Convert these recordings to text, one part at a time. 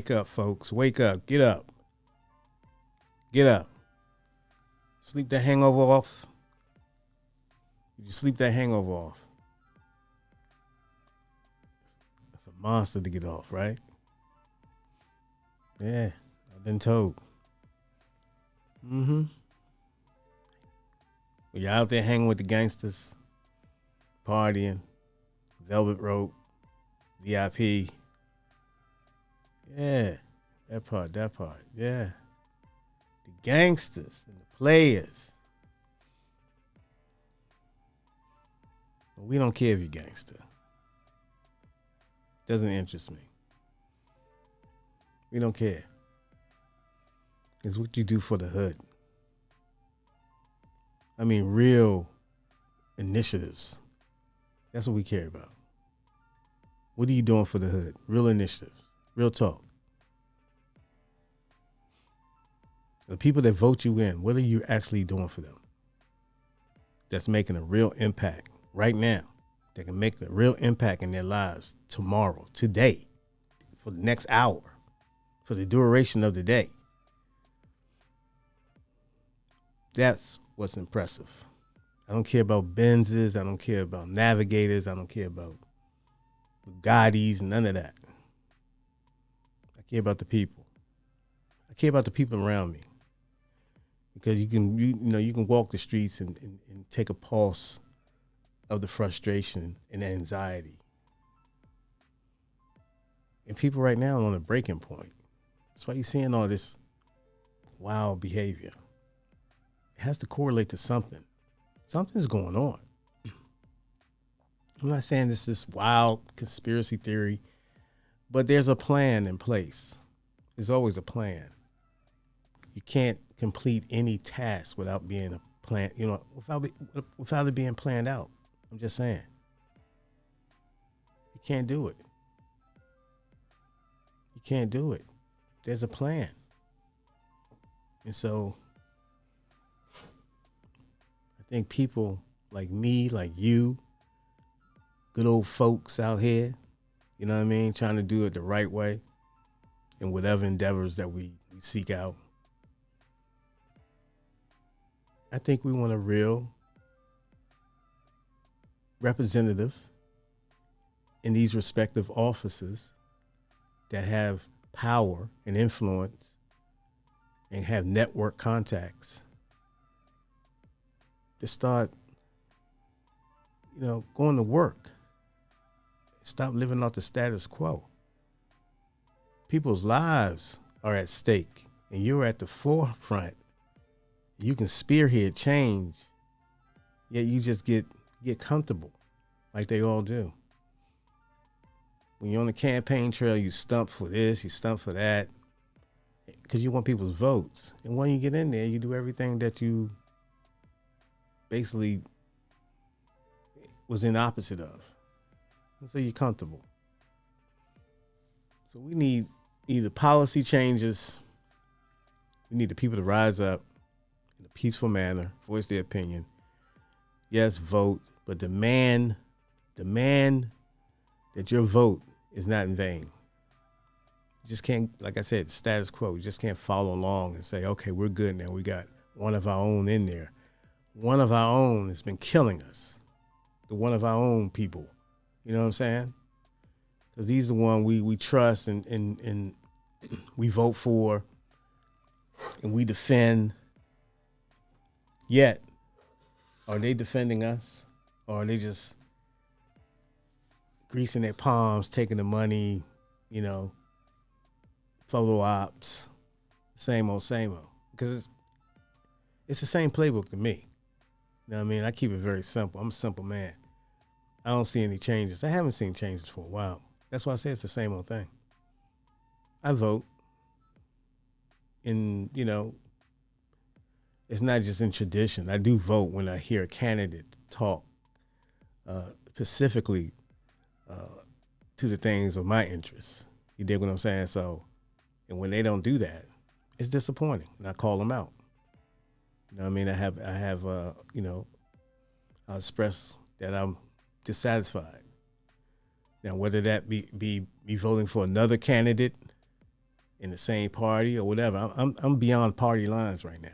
Wake up, folks. Wake up. Get up. Get up. Sleep that hangover off. Did you sleep that hangover off? That's a monster to get off, right? Yeah, I've been told. Mm-hmm. When you're out there hanging with the gangsters, partying, velvet rope, VIP. Yeah, that part. Yeah. The gangsters and the players. We don't care if you're gangster. Doesn't interest me. We don't care. It's what you do for the hood. I mean, real initiatives. That's what we care about. What are you doing for the hood? Real initiatives. Real talk. The people that vote you in, what are you actually doing for them? That's making a real impact right now. That can make a real impact in their lives tomorrow, today, for the next hour, for the duration of the day. That's what's impressive. I don't care about Benzes. I don't care about Navigators. I don't care about Bugattis, none of that. I care about the people. I care about the people around me. Because you can walk the streets and take a pulse of the frustration and the anxiety. And people right now are on a breaking point. That's why you're seeing all this wild behavior. It has to correlate to something. Something's going on. I'm not saying this is wild conspiracy theory, but there's a plan in place. There's always a plan. You can't complete any task without being a plan, without it being planned out. I'm just saying. You can't do it. You can't do it. There's a plan. And so I think people like me, like you, good old folks out here, you know what I mean, trying to do it the right way in whatever endeavors that we seek out. I think we want a real representative in these respective offices that have power and influence and have network contacts to start, going to work. Stop living off the status quo. People's lives are at stake, and you're at the forefront. You can spearhead change, yet you just get comfortable like they all do. When you're on the campaign trail, you stump for this, you stump for that, because you want people's votes. And when you get in there, you do everything that you basically was in opposite of. And so you're comfortable. So we need either policy changes, we need the people to rise up in a peaceful manner, voice their opinion. Yes, vote, but demand that your vote is not in vain. You just can't, like I said, status quo. You just can't follow along and say, okay, we're good now. We got one of our own in there. One of our own has been killing us. The one of our own people. You know what I'm saying? Because these are the one we trust and we vote for and we defend. Yet, are they defending us? Or are they just greasing their palms, taking the money, photo ops, same old. Because it's the same playbook to me. You know what I mean? I keep it very simple. I'm a simple man. I don't see any changes. I haven't seen changes for a while. That's why I say it's the same old thing. I vote. And, it's not just in tradition. I do vote when I hear a candidate talk specifically to the things of my interests. You dig what I'm saying? So, and when they don't do that, it's disappointing. And I call them out. You know what I mean? I express that I'm dissatisfied. Now, whether that be voting for another candidate in the same party or whatever. I'm beyond party lines right now.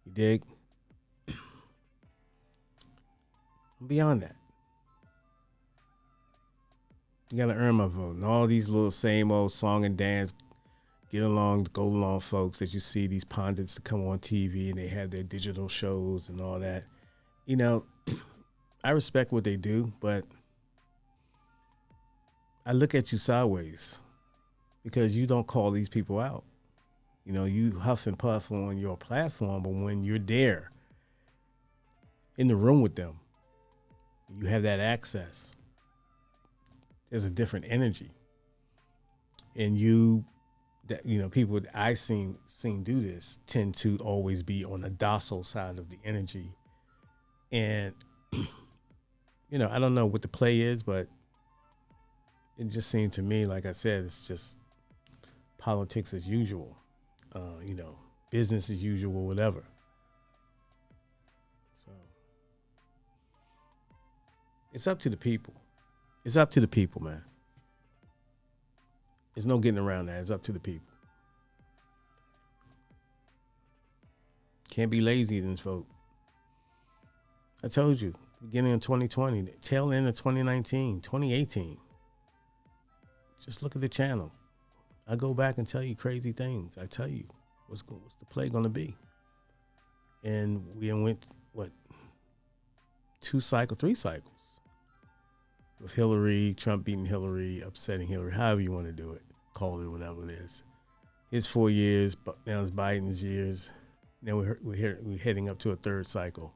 You dig? I'm beyond that. You gotta earn my vote. And all these little same old song and dance, get along, go along folks that you see these pundits that come on TV and they have their digital shows and all that. You know, I respect what they do, but I look at you sideways because you don't call these people out. You know, you huff and puff on your platform, but when you're there in the room with them, you have that access. There's a different energy. And people that I seen do this tend to always be on the docile side of the energy. And I don't know what the play is, but it just seemed to me, like I said, it's just politics as usual. Business as usual, whatever. So it's up to the people. It's up to the people, man. There's no getting around that. It's up to the people. Can't be lazy in this vote. I told you, beginning of 2020, tail end of 2019, 2018. Just look at the channel. I go back and tell you crazy things. I tell you what's the play going to be. And we went, 3 cycles. With Hillary, Trump beating Hillary, upsetting Hillary, however you want to do it, call it whatever it is. His 4 years, but now it's Biden's years. Now we're heading up to a 3rd cycle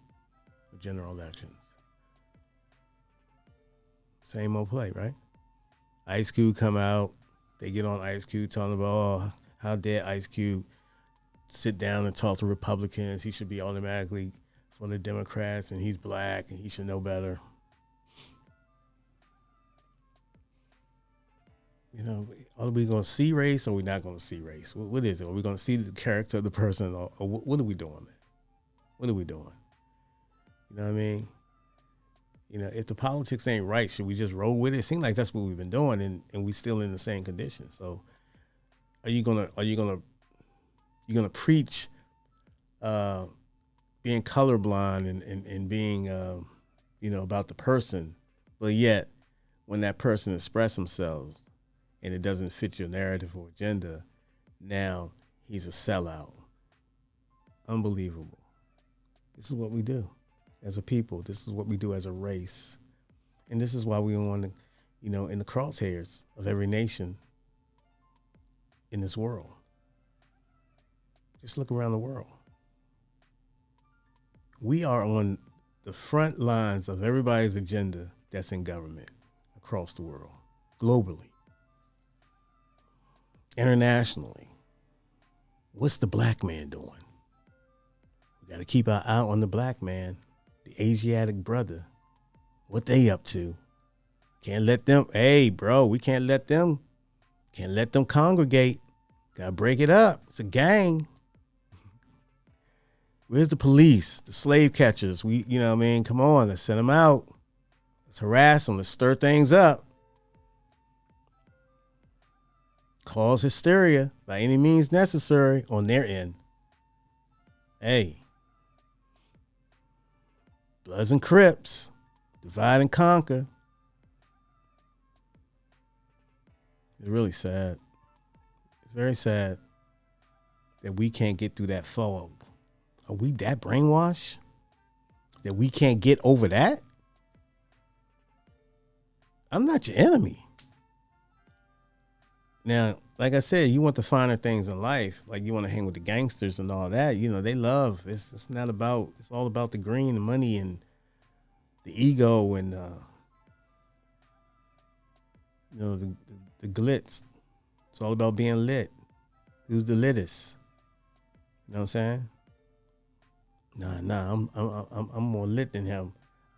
of general elections. Same old play, right? Ice Cube come out. They get on Ice Cube talking about, how dare Ice Cube sit down and talk to Republicans. He should be automatically for the Democrats, and he's black, and he should know better. Are we going to see race or are we not going to see race? What is it? Are we going to see the character of the person or what are we doing, man? What are we doing? You know what I mean? If the politics ain't right, should we just roll with it? It seems like that's what we've been doing and we still in the same condition. So are you gonna preach being colorblind and being about the person, but yet when that person expresses themselves and it doesn't fit your narrative or agenda, now he's a sellout. Unbelievable. This is what we do as a people. This is what we do as a race. And this is why we want to, in the crosshairs of every nation in this world. Just look around the world. We are on the front lines of everybody's agenda that's in government across the world, globally. Internationally, what's the black man doing? We got to keep our eye on the black man, the Asiatic brother. What they up to? Can't let them. Hey, bro, we can't let them congregate. Got to break it up. It's a gang. Where's the police, the slave catchers? Come on, let's send them out. Let's harass them. Let's stir things up. Cause hysteria by any means necessary on their end. Hey, Bloods and Crips, divide and conquer. It's really sad. It's very sad that we can't get through that fog. Are we that brainwashed that we can't get over that? I'm not your enemy. Now, like I said, you want the finer things in life. Like you want to hang with the gangsters and all that. They love. It's not about. It's all about the green, the money, and the ego, and the glitz. It's all about being lit. Who's the littest? You know what I'm saying? Nah. I'm more lit than him.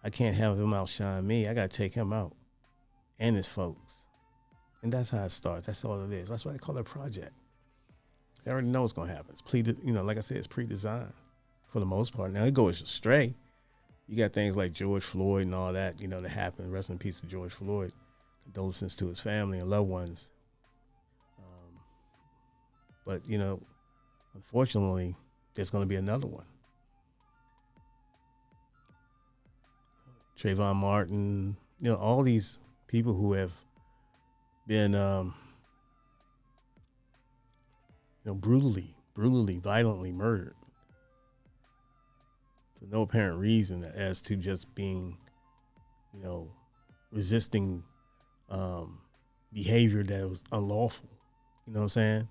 I can't have him outshine me. I gotta take him out, and his folks. And that's how it starts. That's all it is. That's why they call it a project. They already know what's going to happen. It's like I said, it's pre-designed for the most part. Now, it goes astray. You got things like George Floyd and all that, that happened. Rest in peace to George Floyd. Condolences to his family and loved ones. But, unfortunately, there's going to be another one. Trayvon Martin, all these people who have been, brutally, violently murdered for no apparent reason as to just being, resisting behavior that was unlawful. You know what I'm saying?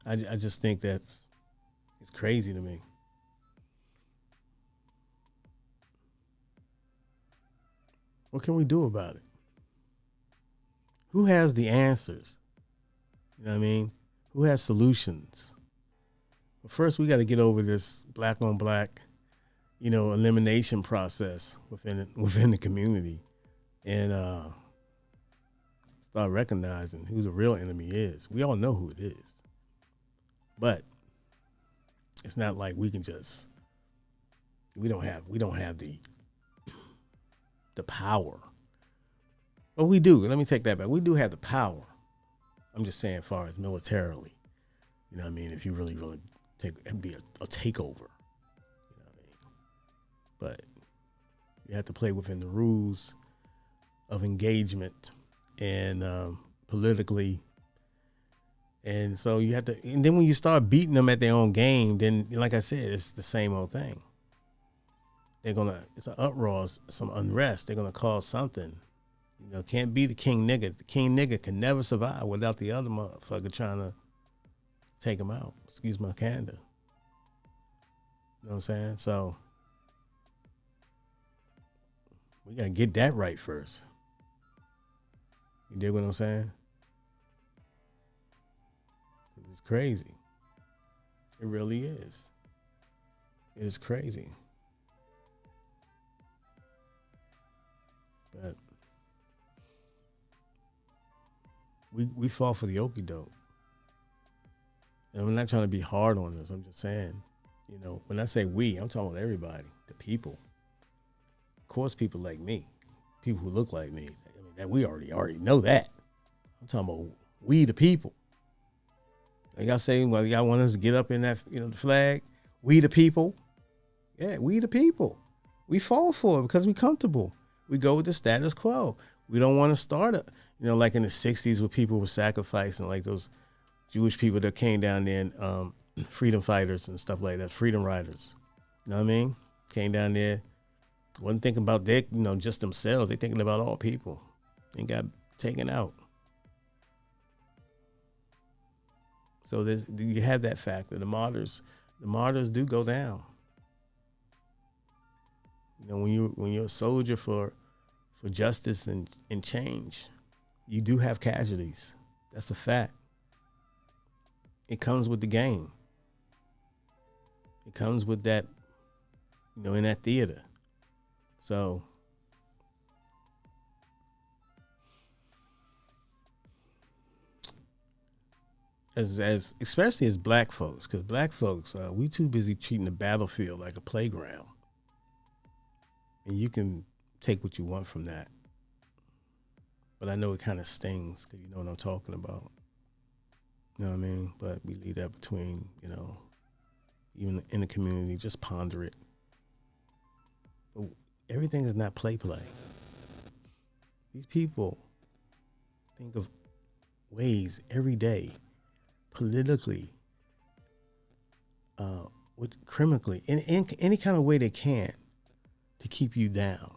I just think it's crazy to me. What can we do about it? Who has the answers? You know what I mean? Who has solutions? But first, we got to get over this black on black, elimination process within the community, and start recognizing who the real enemy is. We all know who it is, but it's not like we can just. We don't have the power. But we do. Let me take that back. We do have the power. I'm just saying, as far as militarily, you know what I mean? If you really, really be a takeover, you know what I mean? But you have to play within the rules of engagement and politically. And so you have to, and then when you start beating them at their own game, then, like I said, it's the same old thing. It's an uproar, some unrest. They're going to cause something. Can't be the king nigga. The king nigga can never survive without the other motherfucker trying to take him out. Excuse my candor. You know what I'm saying? So we got to get that right first. You dig what I'm saying? It's crazy. It really is. It is crazy. But we fall for the okie doke. And I'm not trying to be hard on this. I'm just saying, when I say we, I'm talking about everybody, the people. Of course, people like me, people who look like me. I mean, that we already know that. I'm talking about we, the people. Like I say, well, y'all want us to get up in that, the flag. We, the people. Yeah, we, the people. We fall for it because we're comfortable. We go with the status quo. We don't want to start like in the 60s where people were sacrificing, like those Jewish people that came down there and freedom fighters and stuff like that, freedom riders. You know what I mean? Came down there, wasn't thinking about their, just themselves. They thinking about all people and got taken out. So you have that factor. The martyrs do go down. When you're a soldier for justice and change, you do have casualties. That's a fact. It comes with the game. It comes with that, in that theater. So as especially as black folks, because black folks, we too busy treating the battlefield like a playground. And you can take what you want from that. But I know it kind of stings because you know what I'm talking about. You know what I mean? But we leave that between, even in the community, just ponder it. But everything is not play. These people think of ways every day, politically, criminally, in any kind of way they can, to keep you down,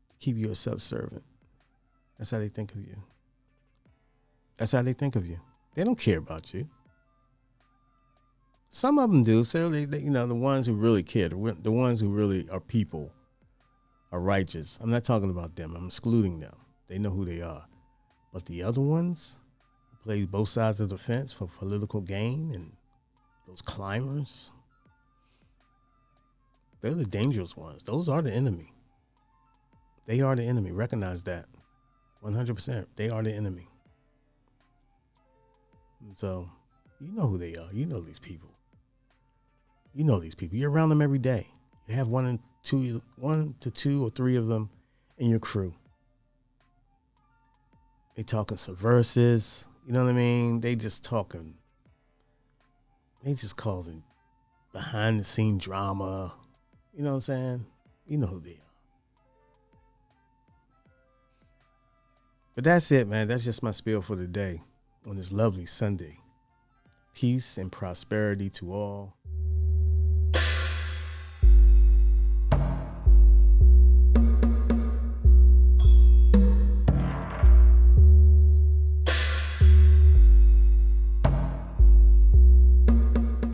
to keep you a subservient. That's how they think of you. That's how they think of you. They don't care about you. Some of them do. So they the ones who really care, the ones who really are people, are righteous. I'm not talking about them. I'm excluding them. They know who they are. But the other ones who play both sides of the fence for political gain, and those climbers, they're the dangerous ones. Those are the enemy. They are the enemy. Recognize that. 100%. They are the enemy. And so, you know who they are. You know these people. You're around them every day. You have one to two or three of them in your crew. They talking subversives. You know what I mean? They just talking. They just causing behind the scene drama. You know what I'm saying? You know who they are. But that's it, man. That's just my spiel for the day on this lovely Sunday. Peace and prosperity to all.